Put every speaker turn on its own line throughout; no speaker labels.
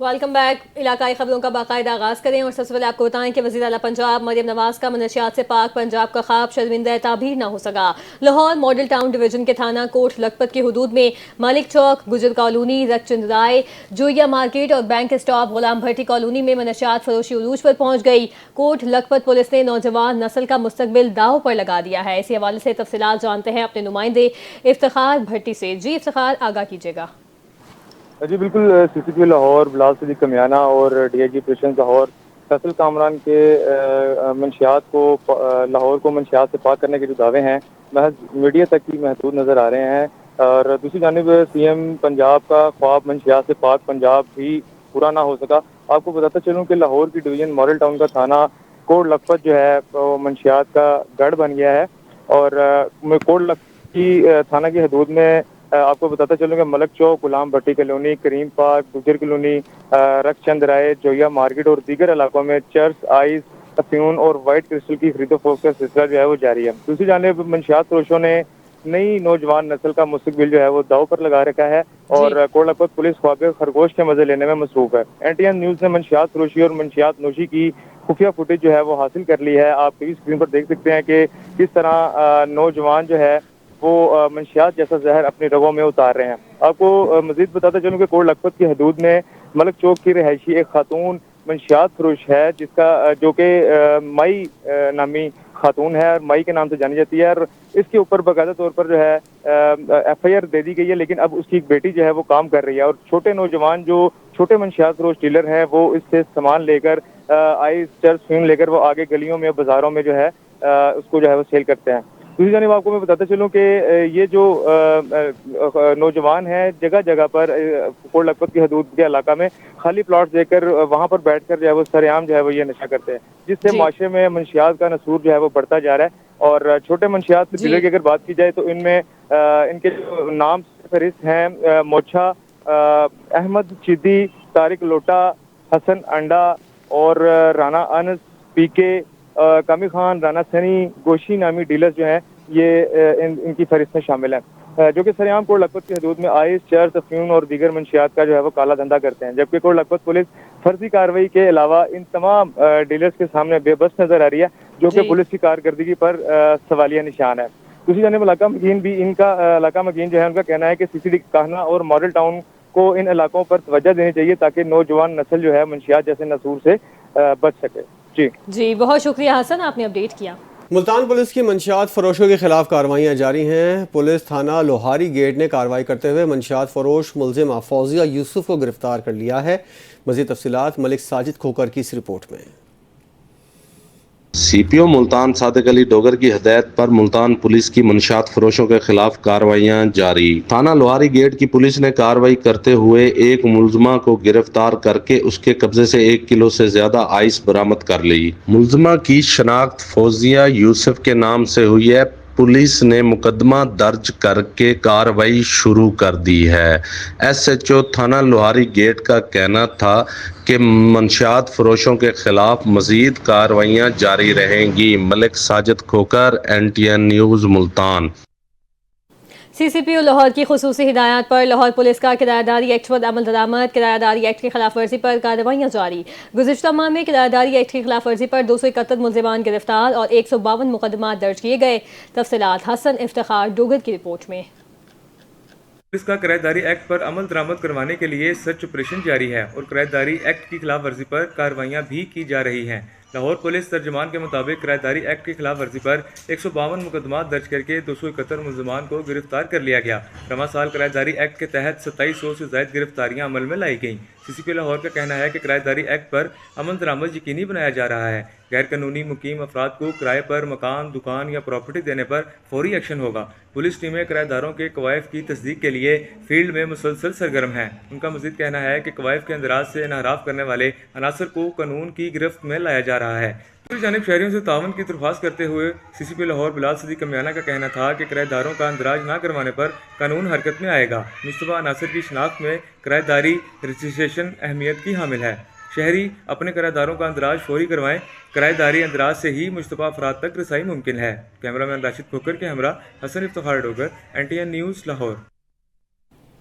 Welcome back. علاقائی خبروں کا باقاعدہ آغاز کریں اور سب سے پہلے آپ کو بتائیں کہ وزیر اعلیٰ پنجاب مریم نواز کا منشیات سے پاک پنجاب کا خواب شرمندہ تعبیر نہ ہو سکا۔ لاہور ماڈل ٹاؤن ڈویژن کے تھانہ کوٹ لکھپت کی حدود میں ملک چوک، گجر کالونی، رک چند رائے، جوئیا مارکیٹ اور بینک اسٹاپ غلام بھٹی کالونی میں منشیات فروشی عروج پر پہنچ گئی۔ کوٹ لکھپت پولیس نے نوجوان نسل کا مستقبل داؤ پر لگا دیا ہے۔ اسی حوالے سے تفصیلات جانتے ہیں اپنے نمائندے افتخار بھٹی سے۔ جی افتخار، آگاہ کیجیے گا۔
جی بالکل، سی سی پی لاہور بلال صدیق کمیانہ اور ڈی آئی جی پریشن لاہور فیصل کامران کے منشیات کو لاہور کو منشیات سے پاک کرنے کے جو دعوے ہیں محض میڈیا تک ہی محدود نظر آ رہے ہیں، اور دوسری جانب سی ایم پنجاب کا خواب منشیات سے پاک پنجاب بھی پورا نہ ہو سکا۔ آپ کو بتاتا چلوں کہ لاہور کی ڈویژن ماڈل ٹاؤن کا تھانہ کوٹ لکھپت جو ہے وہ منشیات کا گڑھ بن گیا ہے، اور کوٹ لکھپت کی تھانہ کی حدود میں آپ کو بتاتا چلوں کہ ملک چوک، غلام بھٹی کالونی، کریم پارک، گجر کالونی، رک چند رائے، جوئیا مارکیٹ اور دیگر علاقوں میں چرس، آئس، افیون اور وائٹ کرسٹل کی خرید و فروخت کا سلسلہ جو ہے وہ جاری ہے۔ دوسری جانب منشیات فروشوں نے نئی نوجوان نسل کا مستقبل جو ہے وہ داؤ پر لگا رکھا ہے، اور
جی
کوٹ لکھپت پولیس خواب خرگوش کے مزے لینے میں مصروف ہے۔ این ٹی این نیوز نے منشیات فروشی اور منشیات نوشی کی خفیہ فوٹیج جو ہے وہ حاصل کر لی ہے۔ آپ ٹی وی اسکرین پر دیکھ سکتے ہیں کہ کس طرح نوجوان جو ہے وہ منشیات جیسا زہر اپنی رگوں میں اتار رہے ہیں۔ آپ کو مزید بتاتا چلوں کہ کوٹ لکھپت کی حدود میں ملک چوک کی رہائشی ایک خاتون منشیات فروش ہے، جو کہ مائی نامی خاتون ہے، اور مائی کے نام سے جانی جاتی ہے، اور اس کے اوپر باقاعدہ طور پر جو ہے ایف آئی آر دے دی گئی ہے، لیکن اب اس کی ایک بیٹی جو ہے وہ کام کر رہی ہے، اور چھوٹے نوجوان جو چھوٹے منشیات فروش ڈیلر ہیں وہ اس سے سامان لے کر آئس، چرس، فیون لے کر وہ آگے گلیوں میں بازاروں میں جو ہے اس کو جو ہے وہ سیل کرتے ہیں۔ دوسری جانب آپ کو میں بتاتا چلوں کہ یہ جو نوجوان ہیں جگہ جگہ پر کوٹ لکھپت کی حدود کے علاقہ میں خالی پلاٹ دے کر وہاں پر بیٹھ کر جو ہے وہ سر عام جو ہے وہ یہ نشہ کرتے ہیں، جس سے
جی
معاشرے میں منشیات کا نسور جو ہے وہ بڑھتا جا رہا ہے۔ اور چھوٹے منشیات ڈیلر
جی
کی اگر بات کی جائے تو ان میں ان کے جو نام فہرست ہیں موچھا، احمد چیدی، طارق لوٹا، حسن انڈا اور رانا انس، پی کے، کامی خان، رانا سنی، گوشی نامی ڈیلرز جو ہیں یہ ان کی فہرست میں شامل ہیں، جو کہ سریعام کوٹ لکھپت کی حدود میں آئس، چرس، افیون اور دیگر منشیات کا جو ہے وہ کالا دھندا کرتے ہیں، جبکہ کوٹ لکھپت پولیس فرضی کارروائی کے علاوہ ان تمام ڈیلرز کے سامنے بے بس نظر آ رہی ہے، جو کہ
جی
پولیس کی کارکردگی پر سوالیہ نشان ہے۔ دوسری جانب علاقہ مکین بھی علاقہ مکین جو ہے ان کا کہنا ہے کہ سی سی ڈی کاہنا اور ماڈل ٹاؤن کو ان علاقوں پر توجہ دینی چاہیے تاکہ نوجوان نسل جو ہے منشیات جیسے نسور سے بچ سکے۔ جی
جی، بہت شکریہ حسن، آپ نے اپڈیٹ کیا۔
ملتان پولیس کی منشیات فروشوں کے خلاف کارروائیاں جاری ہیں۔ پولیس تھانہ لوہاری گیٹ نے کارروائی کرتے ہوئے منشیات فروش ملزمہ فوزیہ یوسف کو گرفتار کر لیا ہے۔ مزید تفصیلات ملک ساجد کھوکر کی اس رپورٹ میں۔
سی پی او ملتان صادق علی ڈوگر کی ہدایت پر ملتان پولیس کی منشیات فروشوں کے خلاف کارروائیاں جاری۔ تھانہ لوہاری گیٹ کی پولیس نے کارروائی کرتے ہوئے ایک ملزمہ کو گرفتار کر کے اس کے قبضے سے 1 کلو سے زیادہ آئس برآمد کر لی۔ ملزمہ کی شناخت فوزیہ یوسف کے نام سے ہوئی ہے۔ پولیس نے مقدمہ درج کر کے کارروائی شروع کر دی ہے۔ ایس ایچ او تھانہ لوہاری گیٹ کا کہنا تھا کہ منشیات فروشوں کے خلاف مزید کارروائیاں جاری رہیں گی۔ Malik Sajid Khokhar, N T N news, Multan.
C C P O Lahore کی خصوصی ہدایات پر لاہور پولیس کا کرایہ داری ایکٹ پر عمل درآمد۔ کرایہ داری ایکٹ کی خلاف ورزی پر کارروائیاں جاری۔ گزشتہ ماہ میں کرایہ داری ایکٹ کی خلاف ورزی پر 231 ملزمان گرفتار اور 152 مقدمات درج کیے گئے۔ تفصیلات حسن افتخار ڈوگر کی رپورٹ میں۔
پولیس کا کرایہ داری ایکٹ پر عمل درآمد کروانے کے لیے سرچ آپریشن جاری ہے اور کرایہ داری ایکٹ کی خلاف ورزی پر کارروائیاں بھی کی جا رہی ہیں۔ لاہور پولیس ترجمان کے مطابق کرایہ داری ایکٹ کی خلاف ورزی پر 152 مقدمات درج کر کے 271 ملزمان کو گرفتار کر لیا گیا۔ رواں سال کرایہ داری ایکٹ کے تحت 2700 سے زائد گرفتاریاں عمل میں لائی گئیں۔ سی سی پی لاہور کا کہنا ہے کہ کرایہ داری ایکٹ پر عمل درآمد یقینی بنایا جا رہا ہے۔ غیر قانونی مقیم افراد کو کرائے پر مکان، دکان یا پراپرٹی دینے پر فوری ایکشن ہوگا۔ پولیس ٹیمیں کرایہ داروں کے کوائف کی تصدیق کے لیے فیلڈ میں مسلسل سرگرم ہیں۔ ان کا مزید کہنا ہے کہ کوائف کے اندراج سے انحراف کرنے والے عناصر کو قانون کی گرفت میں لایا جا رہا ہے۔ دوسری جانب شہریوں سے تعاون کی درخواست کرتے ہوئے سی سی پی لاہور بلال صدیق کمیانہ کا کہنا تھا کہ کرایہ داروں کا اندراج نہ کروانے پر قانون حرکت میں آئے گا۔ مشتبہ عناصر کی شناخت میں کرایہ داری رجسٹریشن اہمیت کی حامل ہے۔ شہری اپنے کرایہ داروں کا اندراج فوری کروائیں۔ کرایہ داری اندراج سے ہی مشتبہ افراد تک رسائی ممکن ہے۔ کیمرہ مین راشد کھوکر کے ہمراہ Hassan Iftikhar Dogar, N T N news, Lahore.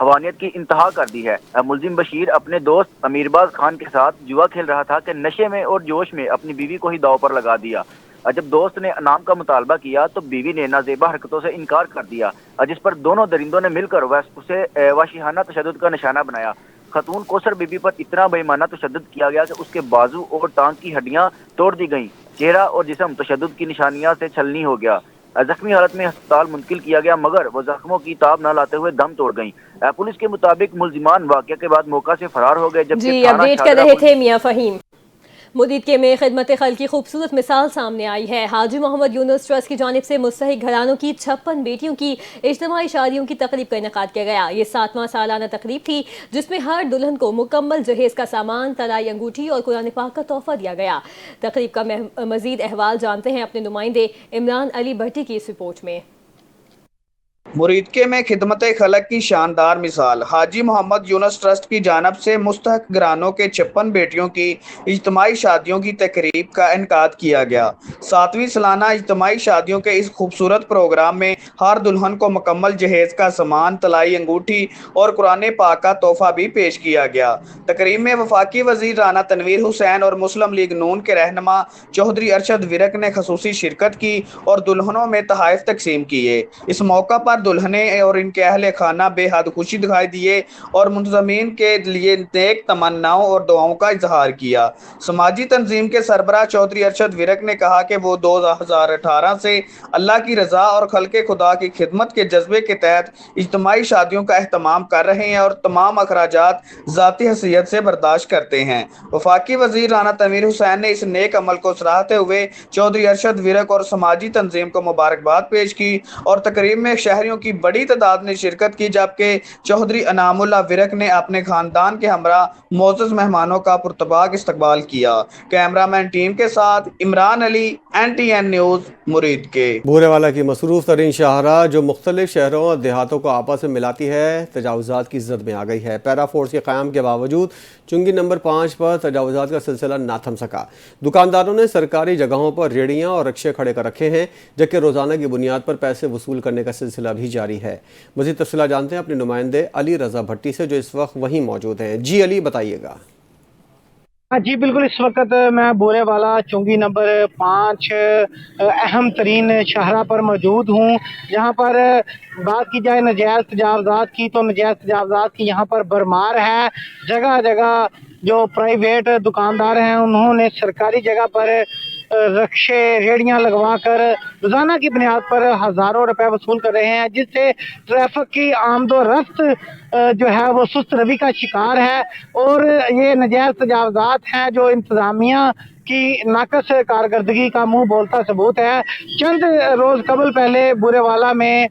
حوانیت کی انتہا کر دی ہے۔ ملزم بشیر اپنے دوست امیرباز خان کے ساتھ جوا کھیل رہا تھا کہ نشے میں اور جوش میں اپنی بیوی کو ہی داؤ پر لگا دیا۔ جب دوست نے انعام کا مطالبہ کیا تو بیوی نے نازیبا حرکتوں سے انکار کر دیا، جس پر دونوں درندوں نے مل کر اسے وحشیانہ تشدد کا نشانہ بنایا۔ خاتون کوثر بی بی پر اتنا بے ایمانہ تشدد کیا گیا کہ اس کے بازو اور ٹانگ کی ہڈیاں توڑ دی گئیں، چہرہ اور جسم تشدد کی نشانیاں سے چھلنی ہو گیا۔ زخمی حالت میں ہسپتال منتقل کیا گیا مگر وہ زخموں کی تاب نہ لاتے ہوئے دم توڑ گئیں۔ پولیس کے مطابق ملزمان واقعہ کے بعد موقع سے فرار ہو گئے، جبکہ
اپڈیٹ کر رہے تھے میاں فہیم۔ مدید کے میں خدمت خلق کی خوبصورت مثال سامنے آئی ہے۔ حاجی محمد یونس ٹرسٹ کی جانب سے مستحق گھرانوں کی 56 بیٹیوں کی اجتماعی شادیوں کی تقریب کا انعقاد کیا گیا۔ یہ 7واں سالانہ تقریب تھی جس میں ہر دلہن کو مکمل جہیز کا سامان، طلائی انگوٹھی اور قرآن پاک کا تحفہ دیا گیا۔ تقریب کا مزید احوال جانتے ہیں اپنے نمائندے عمران علی بھٹی کی اس رپورٹ میں۔
مریدکے میں خدمت خلق کی شاندار مثال۔ حاجی محمد یونس ٹرسٹ کی جانب سے مستحق گھرانوں کے 56 بیٹیوں کی اجتماعی شادیوں کی تقریب کا انعقاد کیا گیا۔ 7ویں سالانہ اجتماعی شادیوں کے اس خوبصورت پروگرام میں ہر دلہن کو مکمل جہیز کا سامان، طلائی انگوٹھی اور قرآن پاک کا تحفہ بھی پیش کیا گیا۔ تقریب میں وفاقی وزیر رانا تنویر حسین اور مسلم لیگ نون کے رہنما چودھری ارشد ورک نے خصوصی شرکت کی اور دلہنوں میں تحائف تقسیم کیے۔ اس موقع پر دلہنیں اور ان کے اہل خانہ بے حد خوشی دکھائی دیے اور منتظمین کے لیے نیک تمناؤں اور دعاؤں کا اظہار کیا۔ سماجی تنظیم کے سربراہ چودھری ارشد ورک نے کہا کہ وہ 2018 سے اللہ کی رضا اور خلق خدا کی خدمت کے جذبے کے تحت اجتماعی شادیوں کا اہتمام کر رہے ہیں اور تمام اخراجات ذاتی حیثیت سے برداشت کرتے ہیں۔ وفاقی وزیر رانا تنویر حسین نے اس نیک عمل کو سراہتے ہوئے چودھری ارشد ورک اور سماجی تنظیم کو مبارکباد پیش کی اور تقریب میں شہریوں کی بڑی تعداد نے شرکت کی، جبکہ چودھری انعام اللہ ورک نے اپنے خاندان کے ہمراہ معزز مہمانوں کا پرتپاک استقبال کیا۔ کیمرہ مین ٹیم کے ساتھ عمران علی، NTN نیوز، مرید کے۔
بورے والا کی مصروف ترین شاہراہ جو مختلف شہروں اور دیہاتوں کو آپس میں ملاتی ہے تجاوزات کی زد میں آ گئی ہے۔ پیرا فورس کے قیام کے باوجود چنگی نمبر 5 پر تجاوزات کا سلسلہ نہ تھم سکا۔ دکانداروں نے سرکاری جگہوں پر ریڑیاں اور رکشے کھڑے کر رکھے ہیں، جبکہ روزانہ کی بنیاد پر پیسے وصول کرنے کا سلسلہ بھی جاری ہے۔ مزید تفصیلات جانتے ہیں اپنے نمائندے علی رضا بھٹی سے جو اس وقت وہیں موجود ہیں۔ جی علی، بتائیے گا۔
جی بالکل، اس وقت میں بورے والا چنگی نمبر 5 اہم ترین شاہراہ پر موجود ہوں، جہاں پر بات کی جائے نجائز تجاوزات کی تو نجائز تجاوزات کی یہاں پر بھرمار ہے۔ جگہ جگہ جو پرائیویٹ دکاندار ہیں انہوں نے سرکاری جگہ پر رکشے ریڑیاں لگوا کر روزانہ کی بنیاد پر ہزاروں روپے وصول کر رہے ہیں، جس سے ٹریفک کی آمد و رفت جو ہے وہ سست روی کا شکار ہے، اور یہ نجائز تجاوزات ہیں جو انتظامیہ کی ناقص کارکردگی کا منہ بولتا ثبوت ہے۔ چند روز قبل پہلے بورے والا میں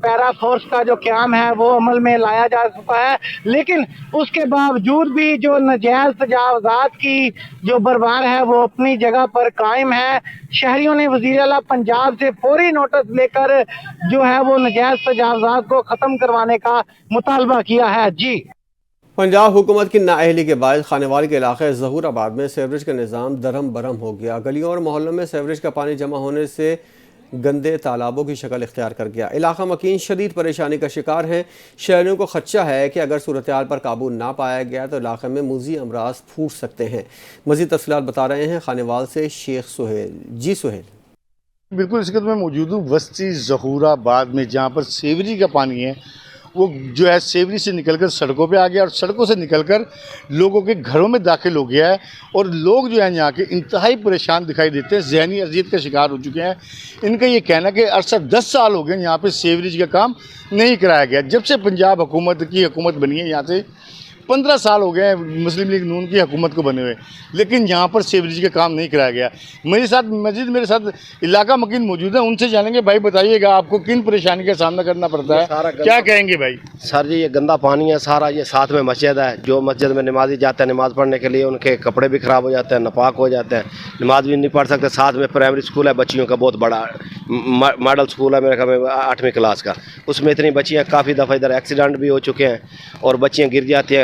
پیرا فورس کا جو قیام ہے وہ عمل میں لایا جا چکا ہے، لیکن اس کے باوجود بھی جو نجائز تجاوزات کی جو بھرمار ہے وہ اپنی جگہ پر قائم ہے۔ شہریوں نے وزیر اعلیٰ پنجاب سے فوری نوٹس لے کر جو ہے وہ نجائز تجاوزات کو ختم کروانے کا مطالبہ کیا ہے۔ جی،
پنجاب حکومت کی نااہلی کے باعث خانوال کے علاقے ظہور آباد میں سیوریج کا نظام درہم برہم ہو گیا۔ گلیوں اور محلوں میں سیوریج کا پانی جمع ہونے سے گندے تالابوں کی شکل اختیار کر گیا۔ علاقہ مکین شدید پریشانی کا شکار ہیں۔ شہریوں کو خدشہ ہے کہ اگر صورتحال پر قابو نہ پایا گیا تو علاقے میں موذی امراض پھوٹ سکتے ہیں۔ مزید تفصیلات بتا رہے ہیں خانوال سے شیخ سہیل۔ جی سہیل۔
بالکل، اس وقت میں موجود ہوں وسطی ظہور آباد میں، جہاں پر سیوریج کا پانی ہے وہ جو ہے سیوری سے نکل کر سڑکوں پہ آ گیا اور سڑکوں سے نکل کر لوگوں کے گھروں میں داخل ہو گیا ہے، اور لوگ جو ہیں یہاں کے انتہائی پریشان دکھائی دیتے ہیں، ذہنی اذیت کا شکار ہو چکے ہیں۔ ان کا یہ کہنا کہ عرصہ 10 سال ہو گئے یہاں پہ سیوریج کا کام نہیں کرایا گیا۔ جب سے پنجاب حکومت بنی ہے، یہاں سے 15 سال ہو گئے ہیں مسلم لیگ نون کی حکومت کو بنے ہوئے، لیکن یہاں پر سیوریج کا کام نہیں کرایا گیا۔ میرے ساتھ علاقہ مکین موجود ہیں، ان سے جانیں گے۔ بھائی بتائیے گا آپ کو کن پریشانی کا سامنا کرنا پڑتا ہے، کیا کہیں گے بھائی؟
سر جی، یہ گندا پانی ہے سارا، یہ ساتھ میں مسجد ہے، جو مسجد میں نمازی جاتے ہیں نماز پڑھنے کے لیے ان کے کپڑے بھی خراب ہو جاتے ہیں، ناپاک ہو جاتے ہیں، نماز بھی نہیں پڑھ سکتے۔ ساتھ میں پرائمری اسکول ہے بچیوں کا، بہت بڑا ماڈل اسکول ہے میرے خیال میں 8ویں کلاس کا، اس میں اتنی بچیاں، کافی دفعہ ادھر ایکسیڈنٹ بھی ہو چکے ہیں اور بچیاں گر جاتی ہیں،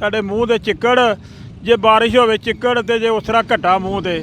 ਸਾਡੇ ਮੂੰਹ ਦੇ ਚਿੱਕੜ, ਜੇ ਬਾਰਿਸ਼ ਹੋਵੇ ਚਿੱਕੜ ਤੇ ਜੇ ਉਸ ਤਰ੍ਹਾਂ ਘਟਾ ਮੂੰਹ ਤੇ